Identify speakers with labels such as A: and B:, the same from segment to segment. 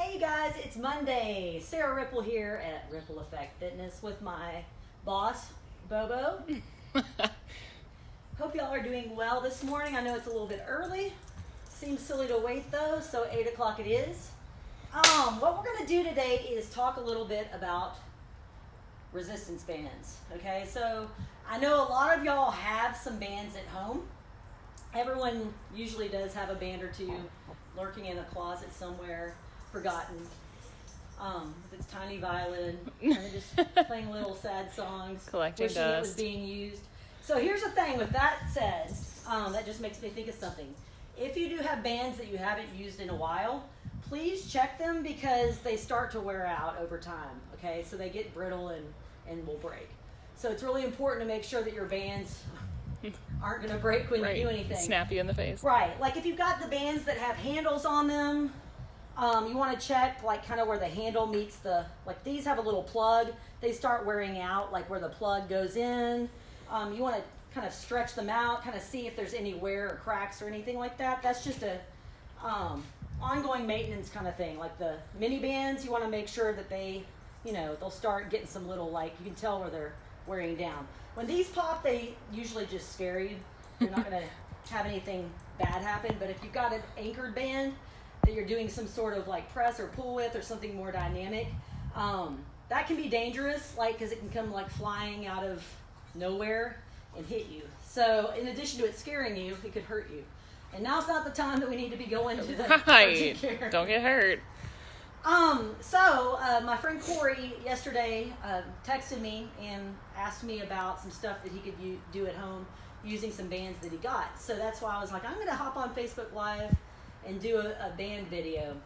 A: Hey guys, it's Monday. Sarah Ripple here at Ripple Effect Fitness with my boss, Bobo. Hope y'all are doing well this morning. I know it's a little bit early. Seems silly to wait though, so 8 o'clock it is. What we're gonna do today is talk a little bit about resistance bands. Okay, so I know a lot of y'all have some bands at home. Everyone usually does have a band or two lurking in a closet somewhere, forgotten. With its tiny violin, kind of just playing little sad songs,
B: collecting
A: wishing
B: dust.
A: it was being used. So here's the thing, with that said, that just makes me think of something. If you do have bands that you haven't used in a while, please check them because they start to wear out over time, okay? So they get brittle and will break. So it's really important to make sure that your bands aren't going to break when you do anything.
B: Snap you in the face.
A: Right. Like if you've got the bands that have handles on them, you want to check like kind of where the handle meets the, like these have a little plug. They start wearing out like where the plug goes in. You want to kind of stretch them out, kind of see if there's any wear or cracks or anything like that. That's just a ongoing maintenance kind of thing. Like the mini bands, you want to make sure that they, they'll start getting some little, like, you can tell where they're wearing down. When these pop, they usually just scare you. You're not going to have anything bad happen. But if you've got an anchored band that you're doing some sort of like press or pull with or something more dynamic, that can be dangerous, like, because it can come like flying out of nowhere and hit you. So in addition to it scaring you, it could hurt you. And now's not the time that we need to be going to the urgent care.
B: Don't get hurt.
A: My friend Corey yesterday texted me and asked me about some stuff that he could do at home using some bands that he got. So that's why I was like, I'm going to hop on Facebook Live and do a band video.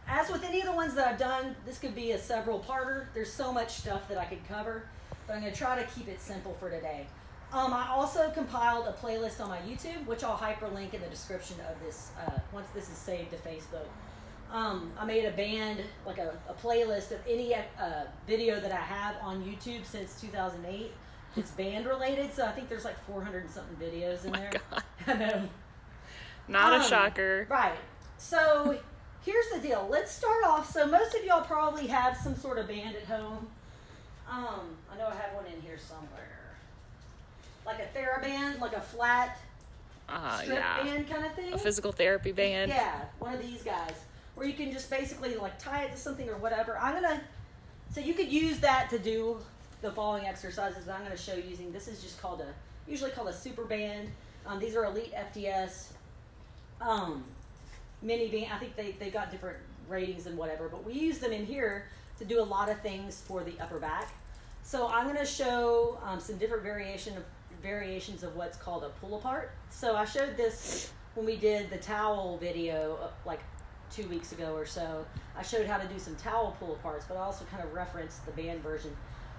A: As with any of the ones that I've done, this could be a several-parter. There's so much stuff that I could cover, but I'm going to try to keep it simple for today. I also compiled a playlist on my YouTube, which I'll hyperlink in the description of this once this is saved to Facebook. I made a band, like a playlist of any video that I have on YouTube since 2008. It's band related, so I think there's like 400 and something videos in there.
B: God.
A: I know.
B: Not a shocker.
A: Right. So here's the deal. Let's start off. So most of y'all probably have some sort of band at home. I know I have one in here somewhere. Like a TheraBand, like a flat strip band kind of thing.
B: A physical therapy band.
A: Yeah, one of these guys. Where you can just basically like tie it to something or whatever. So you could use that to do the following exercises that I'm going to show you using. This is just usually called a super band. These are Elite FTS mini band. I think they got different ratings and whatever, but we use them in here to do a lot of things for the upper back. So I'm going to show some different variations of what's called a pull apart. So I showed this when we did the towel video like 2 weeks ago or so. I showed how to do some towel pull aparts, but I also kind of referenced the band version.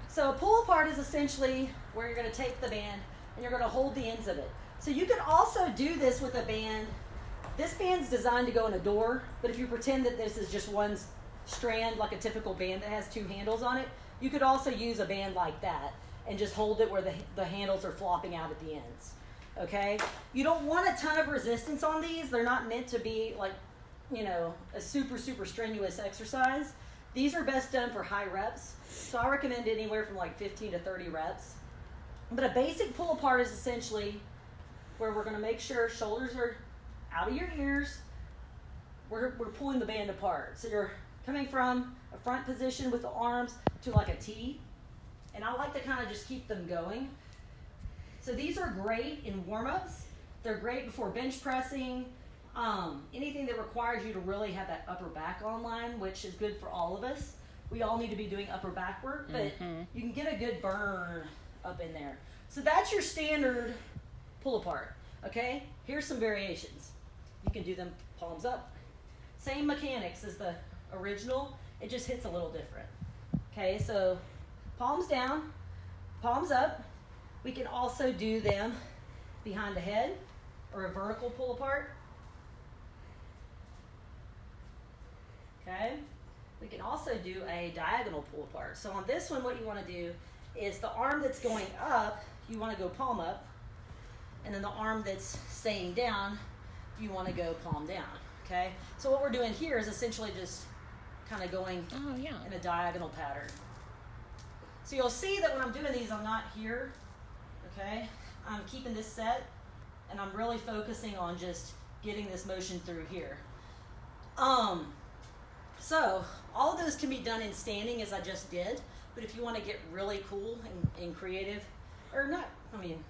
A: So a pull apart is essentially where you're going to take the band and you're going to hold the ends of it. So you can also do this with a band. This band's designed to go in a door, but if you pretend that this is just one strand, like a typical band that has two handles on it, you could also use a band like that and just hold it where the handles are flopping out at the ends. Okay? You don't want a ton of resistance on these. They're not meant to be like, a super, super strenuous exercise. These are best done for high reps. So I recommend anywhere from like 15 to 30 reps. But a basic pull apart is essentially where we're going to make sure shoulders are out of your ears. We're pulling the band apart. So you're coming from a front position with the arms to like a T. And I like to kind of just keep them going. So these are great in warm-ups. They're great before bench pressing. Anything that requires you to really have that upper back online, which is good for all of us. We all need to be doing upper back work, but you can get a good burn up in there. So that's your standard pull apart, okay? Here's some variations. You can do them palms up. Same mechanics as the original, it just hits a little different. Okay, so palms down, palms up. We can also do them behind the head or a vertical pull apart. Okay, we can also do a diagonal pull apart. So on this one, what you want to do is the arm that's going up, you want to go palm up, and then the arm that's staying down, you want to go palm down. Okay, so what we're doing here is essentially just kind of going
B: Oh, yeah.
A: in a diagonal pattern. So you'll see that when I'm doing these, I'm not here, okay? I'm keeping this set, and I'm really focusing on just getting this motion through here. So all of those can be done in standing as I just did, but if you want to get really cool and creative, or not, I mean,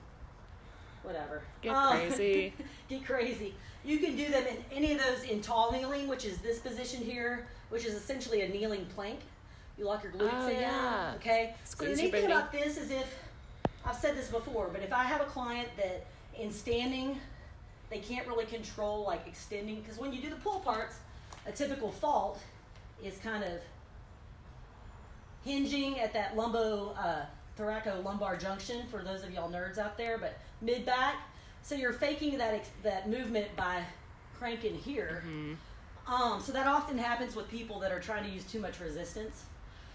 A: whatever.
B: Get crazy.
A: Get crazy. You can do them in any of those in tall kneeling, which is this position here, which is essentially a kneeling plank. You lock your glutes in,
B: yeah.
A: okay?
B: Squeeze
A: so the
B: your
A: neat thing
B: booty.
A: about this is I've said this before, but if I have a client that in standing, they can't really control like extending, because when you do the pull parts, a typical fault is kind of hinging at that thoracolumbar junction, for those of y'all nerds out there, but mid-back. So you're faking that movement by cranking here. So that often happens with people that are trying to use too much resistance.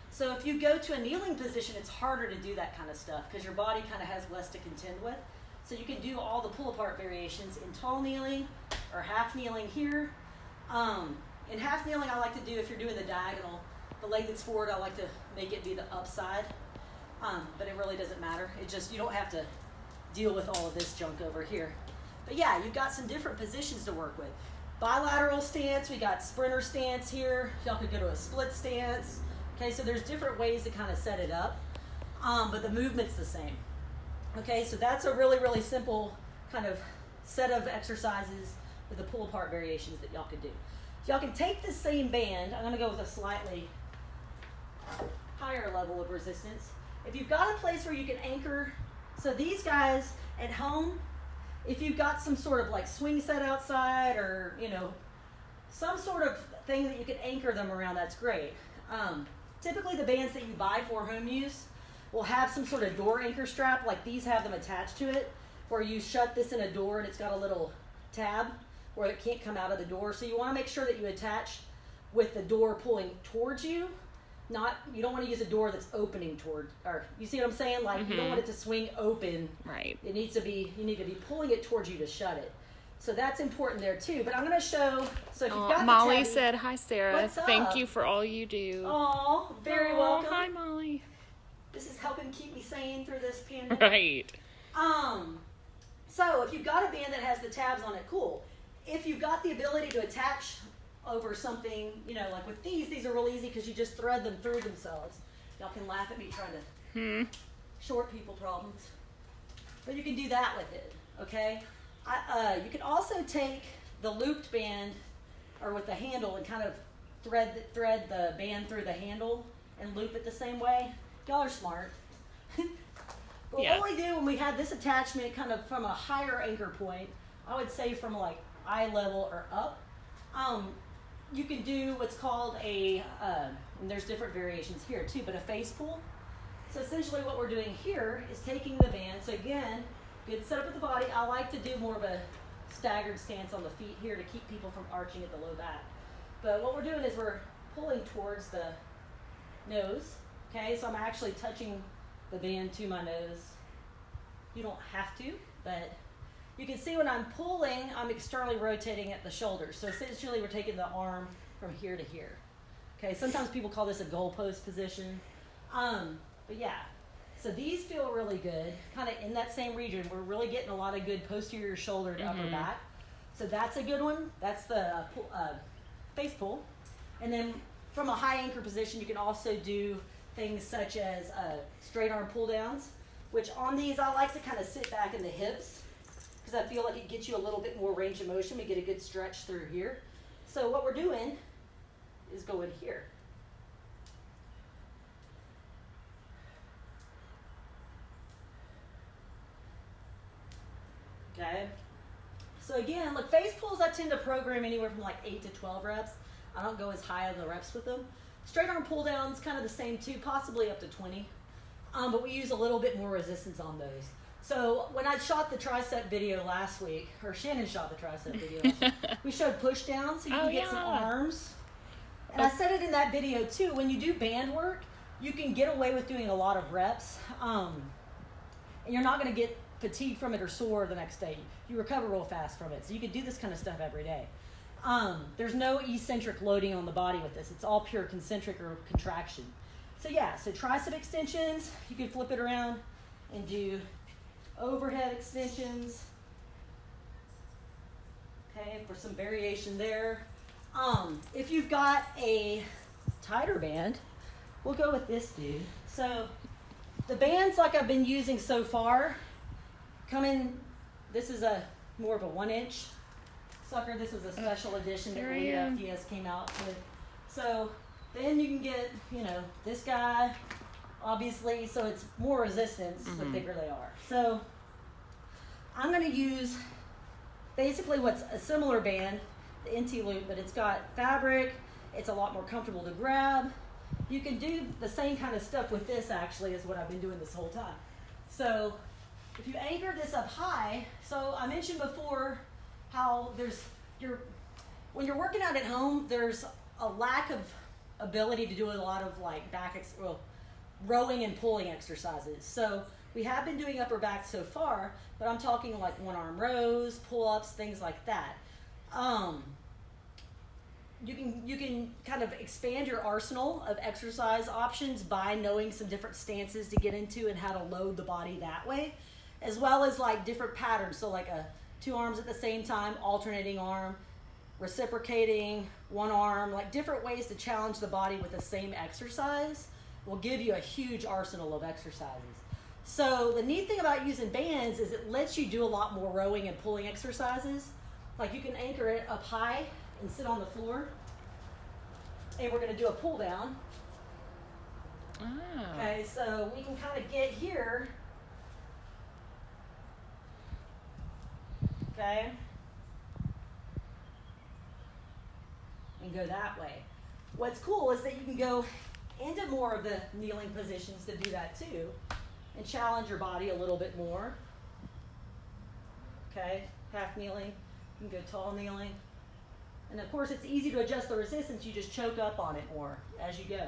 A: So if you go to a kneeling position, it's harder to do that kind of stuff because your body kind of has less to contend with. So you can do all the pull-apart variations in tall kneeling or half kneeling here. In half kneeling, I like to do, if you're doing the diagonal, the leg that's forward, I like to make it be the upside. But it really doesn't matter. It just, you don't have to deal with all of this junk over here. But yeah, you've got some different positions to work with. Bilateral stance, we got sprinter stance here. Y'all could go to a split stance. Okay, so there's different ways to kind of set it up, but the movement's the same. Okay, so that's a really, really simple kind of set of exercises with the pull-apart variations that y'all could do. So y'all can take the same band. I'm gonna go with a slightly higher level of resistance. If you've got a place where you can anchor, so these guys at home, if you've got some sort of like swing set outside or, you know, some sort of thing that you can anchor them around, that's great. Typically the bands that you buy for home use will have some sort of door anchor strap, like these have them attached to it, where you shut this in a door and it's got a little tab where it can't come out of the door. So you want to make sure that you attach with the door pulling towards you. You don't want to use a door that's opening toward, or you see what I'm saying? Like you don't want it to swing open.
B: Right.
A: It needs to be, you need to be pulling it towards you to shut it. So that's important there too. But I'm going to show, so if you've got
B: Molly
A: the tabby,
B: said, "Hi, Sarah.
A: What's
B: Thank
A: up?
B: you for all you do."
A: Oh, very
B: Aw,
A: welcome.
B: Hi, Molly.
A: This is helping keep me sane through this pandemic.
B: Right.
A: So if you've got a band that has the tabs on it, cool. If you've got the ability to attach over something, you know, like with these are real easy because you just thread them through themselves. Y'all can laugh at me trying to short people problems. But you can do that with it, okay? You can also take the looped band or with the handle and kind of thread the band through the handle and loop it the same way. Y'all are smart. But
B: Yeah.
A: what we do when we have this attachment kind of from a higher anchor point, I would say from like eye level or up, you can do what's called a, and there's different variations here too, but a face pull. So essentially what we're doing here is taking the band. So again, good setup with the body. I like to do more of a staggered stance on the feet here to keep people from arching at the low back. But what we're doing is we're pulling towards the nose. Okay, so I'm actually touching the band to my nose. You don't have to, but you can see when I'm pulling, I'm externally rotating at the shoulders. So essentially we're taking the arm from here to here. Okay, sometimes people call this a goalpost position. But yeah, so these feel really good, kind of in that same region. We're really getting a lot of good posterior shoulder to upper back. So that's a good one. That's the face pull. And then from a high anchor position, you can also do things such as straight arm pull downs, which on these I like to kind of sit back in the hips because I feel like it gets you a little bit more range of motion. We get a good stretch through here. So what we're doing is going here. Okay. So again, look, face pulls I tend to program anywhere from like 8 to 12 reps. I don't go as high on the reps with them. Straight arm pull downs, kind of the same too, possibly up to 20. But we use a little bit more resistance on those. So when I shot the tricep video last week, or Shannon shot the tricep video, we showed push downs so you can get some arms. And I said it in that video too, when you do band work, you can get away with doing a lot of reps. And you're not going to get fatigued from it or sore the next day. You recover real fast from it. So you can do this kind of stuff every day. There's no eccentric loading on the body with this. It's all pure concentric or contraction. So yeah, so tricep extensions, you can flip it around and do overhead extensions. Okay, for some variation there. If you've got a tighter band, we'll go with this dude. So the bands like I've been using so far come in, this is a more of a 1-inch sucker. This was a special edition that Elite FDS came out with. So then you can get, this guy, obviously, so it's more resistance the bigger they are. So I'm going to use basically what's a similar band, the NT loop, but it's got fabric. It's a lot more comfortable to grab. You can do the same kind of stuff with this, actually, is what I've been doing this whole time. So if you anchor this up high, so I mentioned before how when you're working out at home, there's a lack of ability to do a lot of like rowing and pulling exercises. So we have been doing upper back so far, but I'm talking like 1-arm rows, pull-ups, things like that. You can kind of expand your arsenal of exercise options by knowing some different stances to get into and how to load the body that way, as well as like different patterns. So like 2 arms at the same time, alternating arm, reciprocating, 1 arm, like different ways to challenge the body with the same exercise will give you a huge arsenal of exercises. So the neat thing about using bands is it lets you do a lot more rowing and pulling exercises. Like you can anchor it up high and sit on the floor. And we're going to do a pull down.
B: Oh.
A: Okay, so we can kind of get here. Okay. And go that way. What's cool is that you can go into more of the kneeling positions to do that too, and challenge your body a little bit more. Okay, half kneeling, you can go tall kneeling. And of course it's easy to adjust the resistance, you just choke up on it more as you go.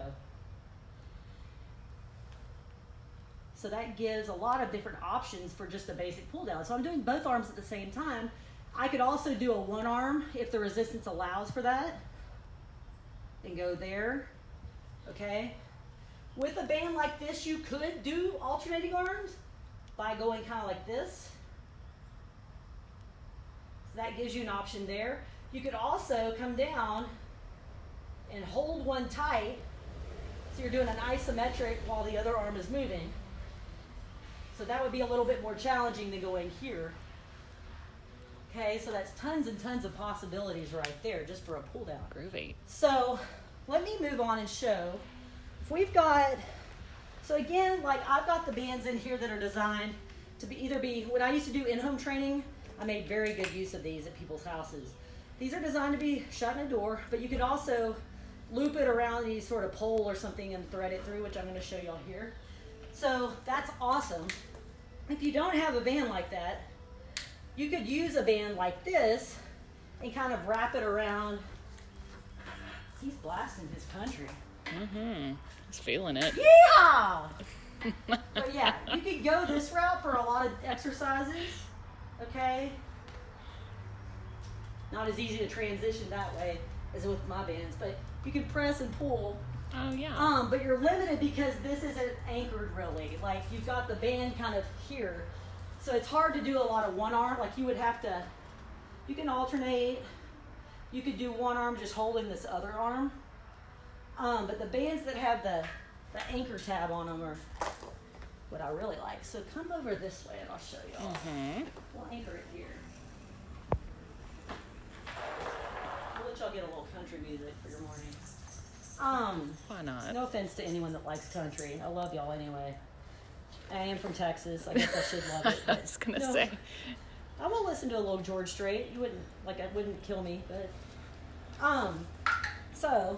A: So that gives a lot of different options for just a basic pull down. So I'm doing both arms at the same time. I could also do a 1 arm if the resistance allows for that. And go there, okay? With a band like this, you could do alternating arms by going kind of like this. So that gives you an option there. You could also come down and hold one tight, so you're doing an isometric while the other arm is moving. So that would be a little bit more challenging than going here. Okay, so that's tons and tons of possibilities right there just for a pull down.
B: Groovy.
A: So let me move on and show. If we've got, so again, like I've got the bands in here that are designed to be when I used to do in-home training, I made very good use of these at people's houses. These are designed to be shut in a door, but you could also loop it around any sort of pole or something and thread it through, which I'm going to show y'all here. So that's awesome. If you don't have a band like that, you could use a band like this and kind of wrap it around. He's blasting his country.
B: Mm-hmm. He's feeling it.
A: Yeah! But yeah, you could go this route for a lot of exercises, okay? Not as easy to transition that way as with my bands, but you can press and pull.
B: Oh, yeah.
A: But you're limited because this isn't anchored really. Like you've got the band kind of here. So it's hard to do a lot of 1 arm. Like you would have to, you can alternate. You could do 1 arm just holding this other arm. But the bands that have the anchor tab on them are what I really like. So come over this way and I'll show y'all.
B: Mm-hmm.
A: We'll anchor it here. We'll let y'all get a little country music for your morning.
B: Why not?
A: No offense to anyone that likes country. I love y'all anyway. I am from Texas. I guess I should love it.
B: I was gonna say.
A: I will listen to a little George Strait. You wouldn't it wouldn't kill me, but so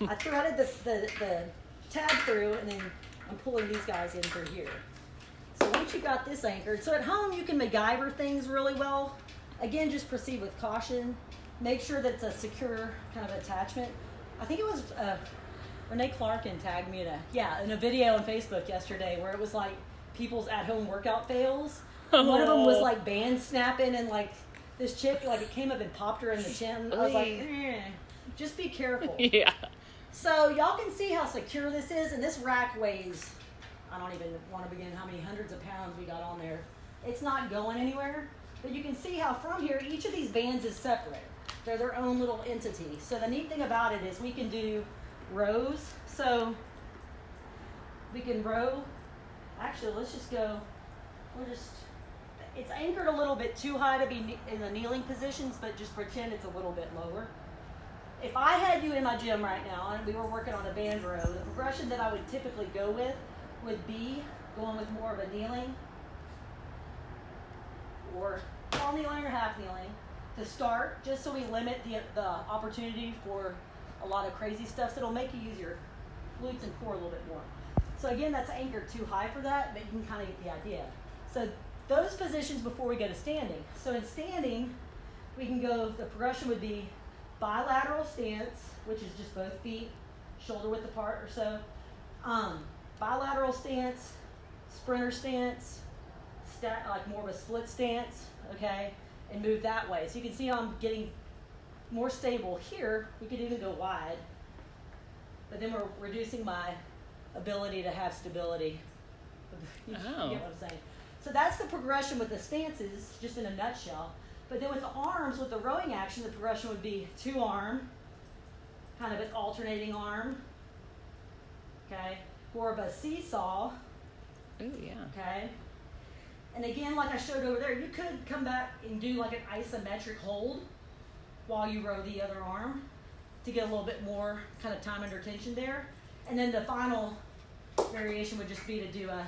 A: I threaded the tab through, and then I'm pulling these guys in through here. So once you got this anchored, so at home you can MacGyver things really well. Again, just proceed with caution. Make sure that it's a secure kind of attachment. I think it was Renee Clarkin tagged me in a video on Facebook yesterday where it was like people's at-home workout fails. One of them was like band snapping and like this chick, like it came up and popped her in the chin. I was like, just be careful.
B: Yeah.
A: So y'all can see how secure this is, and this rack weighs, I don't even want to begin how many hundreds of pounds we got on there. It's not going anywhere, but you can see how from here, each of these bands is separate. They're their own little entity. So the neat thing about it is we can do rows. So we can row, actually let's just go, it's anchored a little bit too high to be in the kneeling positions, but just pretend it's a little bit lower. If I had you in my gym right now and we were working on a band row, the progression that I would typically go with would be going with more of a kneeling or all kneeling or half kneeling to start, just so we limit the opportunity for a lot of crazy stuff. So it'll make you use your glutes and core a little bit more. So again, that's anchored too high for that, but you can kind of get the idea. So those positions before we go to standing. So in standing, we can go, the progression would be bilateral stance, which is just both feet shoulder width apart or so. Bilateral stance, sprinter stance, like more of a split stance, okay, and move that way. So you can see how I'm getting more stable here. We could even go wide, but then we're reducing my ability to have stability. You get what I'm saying? So that's the progression with the stances, just in a nutshell. But then with the arms, with the rowing action, the progression would be 2 arm, kind of an alternating arm, okay? More of a seesaw.
B: Ooh, yeah.
A: Okay? And again, like I showed over there, you could come back and do like an isometric hold while you row the other arm to get a little bit more kind of time under tension there. And then the final variation would just be to do a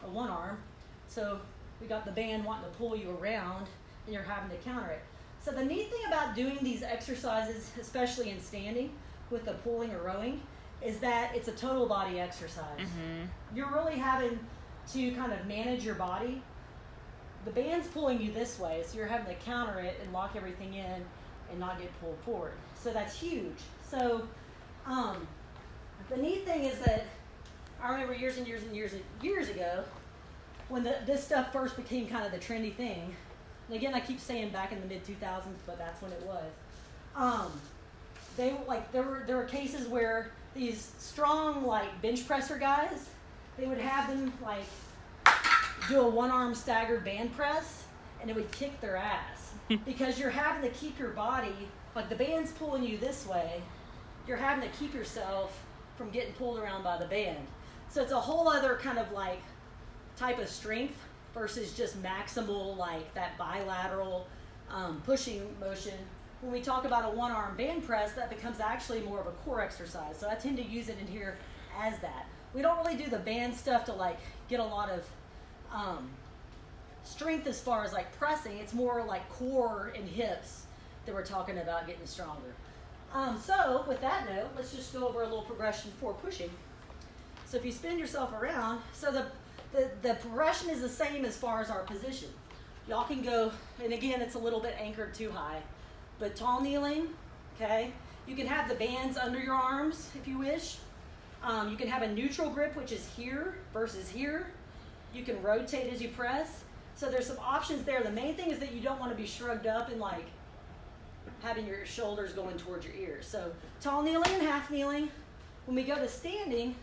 A: 1 arm. So we got the band wanting to pull you around, and you're having to counter it. So the neat thing about doing these exercises, especially in standing with the pulling or rowing, is that it's a total body exercise. Mm-hmm. You're really having to kind of manage your body. The band's pulling you this way, so you're having to counter it and lock everything in and not get pulled forward. So that's huge. So the neat thing is that I remember years and years and years and years ago when this stuff first became kind of the trendy thing. And again, I keep saying back in the mid-2000s, but that's when it was. There were cases where these strong like bench presser guys, they would have them like do a 1-arm staggered band press, and it would kick their ass because you're having to keep your body, like the band's pulling you this way, you're having to keep yourself from getting pulled around by the band. So it's a whole other kind of like type of strength versus just maximal, like that bilateral pushing motion. When we talk about a 1-arm band press, that becomes actually more of a core exercise. So I tend to use it in here as that. We don't really do the band stuff to like get a lot of strength as far as like pressing. It's more like core and hips that we're talking about getting stronger. So with that note, let's just go over a little progression for pushing. So if you spin yourself around, so the progression is the same as far as our position. Y'all can go, and again, it's a little bit anchored too high, but tall kneeling, okay? You can have the bands under your arms if you wish. You can have a neutral grip, which is here versus here. You can rotate as you press. So there's some options there. The main thing is that you don't want to be shrugged up and like having your shoulders going towards your ears. So tall kneeling and half kneeling. When we go to standing,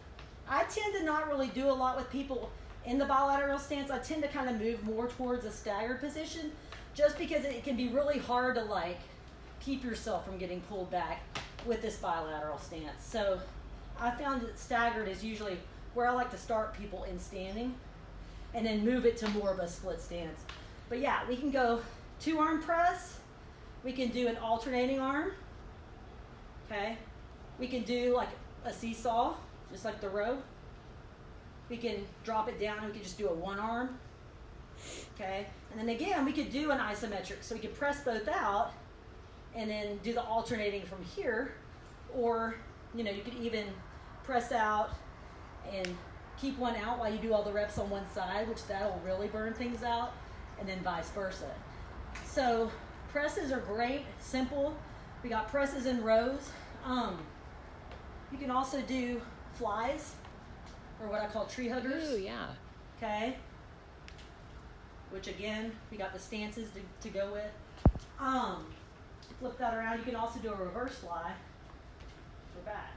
A: I tend to not really do a lot with people in the bilateral stance. I tend to kind of move more towards a staggered position just because it can be really hard to like keep yourself from getting pulled back with this bilateral stance. So I found that staggered is usually where I like to start people in standing and then move it to more of a split stance. But yeah, we can go 2-arm press. We can do an alternating arm, okay? We can do like a seesaw, just like the row. We can drop it down and we can just do a 1-arm, okay? And then again, we could do an isometric. So we could press both out and then do the alternating from here. Or, you know, you could even press out and keep one out while you do all the reps on one side, which that'll really burn things out, and then vice versa. So presses are great, simple. We got presses in rows. You can also do flies, or what I call tree huggers.
B: Ooh, yeah.
A: Okay. Which again, we got the stances to go with. Flip that around. You can also do a reverse fly for back,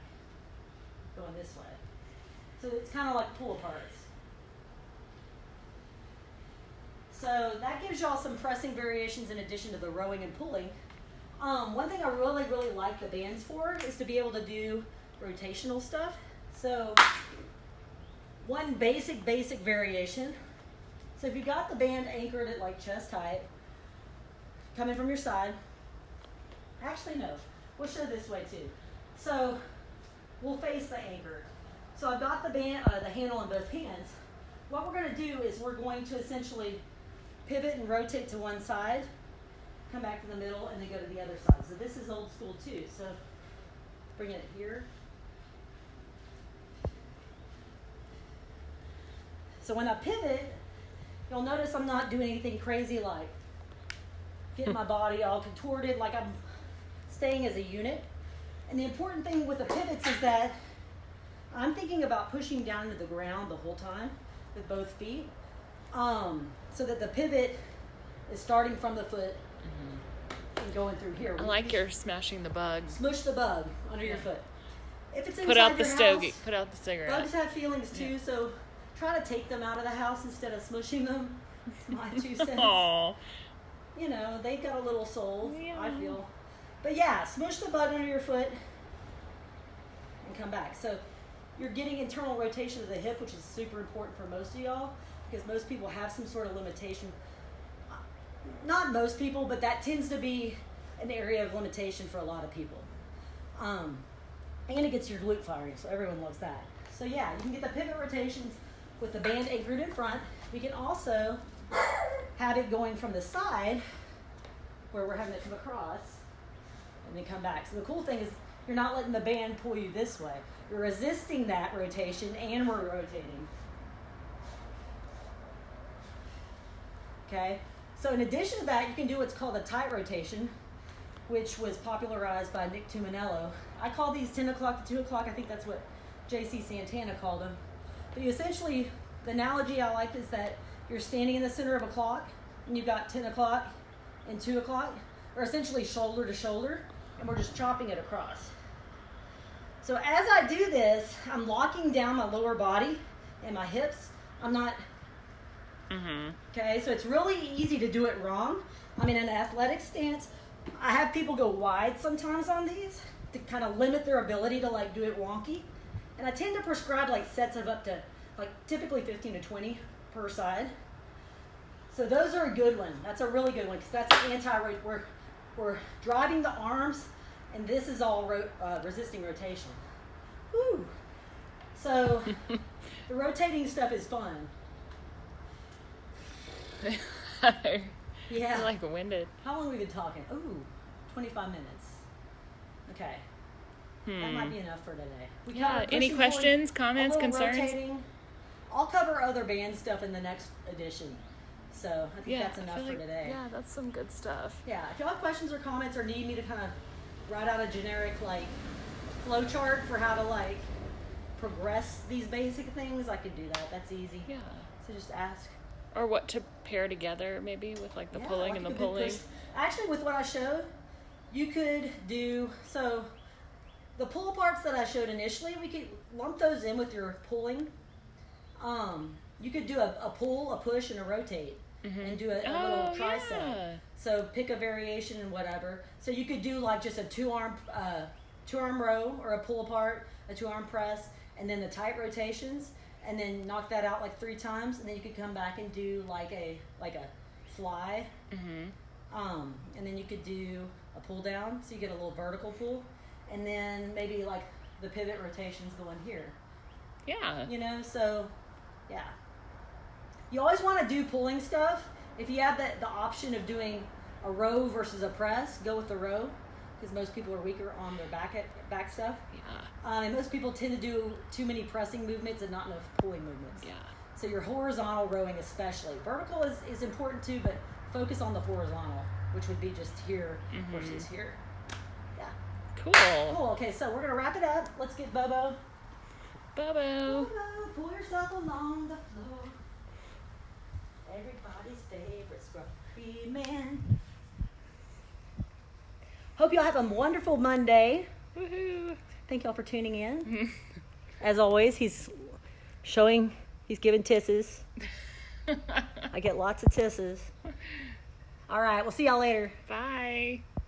A: going this way. So it's kind of like pull aparts. So that gives y'all some pressing variations in addition to the rowing and pulling. One thing I really, really like the bands for is to be able to do rotational stuff. So one basic variation. So if you got the band anchored at like chest height, coming from your side. Actually, no. We'll show this way too. So we'll face the anchor. So I've got the band, the handle in both hands. What we're going to do is we're going to essentially pivot and rotate to one side, come back to the middle, and then go to the other side. So this is old school too. So bring it here. So when I pivot, you'll notice I'm not doing anything crazy like getting my body all contorted, like I'm staying as a unit. And the important thing with the pivots is that I'm thinking about pushing down to the ground the whole time with both feet, so that the pivot is starting from the foot and going through here.
B: I like your smashing the bug.
A: Smush the bug under your foot. If it's inside
B: Put out the
A: your
B: stogie.
A: house,
B: Put out the cigarette.
A: bugs have feelings too, so try to take them out of the house instead of smushing them. My 2 cents.
B: Aww.
A: You know, they've got a little soul,
B: Yeah.
A: I feel. But yeah, smush the bug under your foot and come back. So you're getting internal rotation of the hip, which is super important for most of y'all, because most people have some sort of limitation. Not most people, but that tends to be an area of limitation for a lot of people. And it gets your glute firing, so everyone loves that. So yeah, you can get the pivot rotations with the band anchored in front. We can also have it going from the side, where we're having it come across, and then come back. So the cool thing is you're not letting the band pull you this way. You're resisting that rotation, and we're rotating. Okay? So in addition to that, you can do what's called a tight rotation, which was popularized by Nick Tuminello. I call these 10 o'clock to 2 o'clock. I think that's what J.C. Santana called them. But you essentially, the analogy I like is that you're standing in the center of a clock, and you've got 10 o'clock and 2 o'clock, or essentially shoulder to shoulder, and we're just chopping it across. So as I do this, I'm locking down my lower body and my hips. I'm not, okay, so it's really easy to do it wrong. I mean, in an athletic stance, I have people go wide sometimes on these to kind of limit their ability to like do it wonky. And I tend to prescribe like sets of up to like typically 15 to 20 per side. So those are a good one. That's a really good one because that's an anti-rot. We're driving the arms, and this is all resisting rotation. Woo! So the rotating stuff is fun. Yeah.
B: You're like winded.
A: How long have we been talking? Ooh, 25 minutes. Okay. That might be enough for today. We covered
B: Any
A: pushing,
B: questions,
A: pulling,
B: comments,
A: a little
B: concerns?
A: Rotating. I'll cover other band stuff in the next edition. So I think that's enough for today.
B: Yeah, that's some good stuff.
A: Yeah, if y'all have questions or comments or need me to kind of write out a generic like flow chart for how to like progress these basic things, I could do that. That's easy.
B: Yeah.
A: So just ask.
B: Or what to pair together maybe with like the pulling
A: like
B: and the
A: a good
B: pulling.
A: push. Actually, with what I showed, you could do, so the pull aparts that I showed initially, we could lump those in with your pulling. You could do a pull, a push, and a rotate. And do a little tricep.
B: Yeah.
A: So pick a variation and whatever. So you could do like just a two-arm row or a pull apart, a 2-arm press, and then the tight rotations, and then knock that out like 3 times, and then you could come back and do like a fly. And then you could do a pull down, so you get a little vertical pull, and then maybe like the pivot rotations going here.
B: Yeah.
A: You know, so yeah. You always want to do pulling stuff. If you have the option of doing a row versus a press, go with the row, because most people are weaker on their back stuff.
B: Yeah.
A: And most people tend to do too many pressing movements and not enough pulling movements.
B: Yeah.
A: So your horizontal rowing especially. Vertical is important too, but focus on the horizontal, which would be just here versus here. Yeah.
B: Cool.
A: Okay, so we're going to wrap it up. Let's get Bobo.
B: Bobo.
A: Bobo, pull yourself along the floor. Everybody's favorite scruffy man. Hope y'all have a wonderful Monday.
B: Woohoo!
A: Thank y'all for tuning in. As always, he's giving tisses. I get lots of tisses. All right, we'll see y'all later.
B: Bye.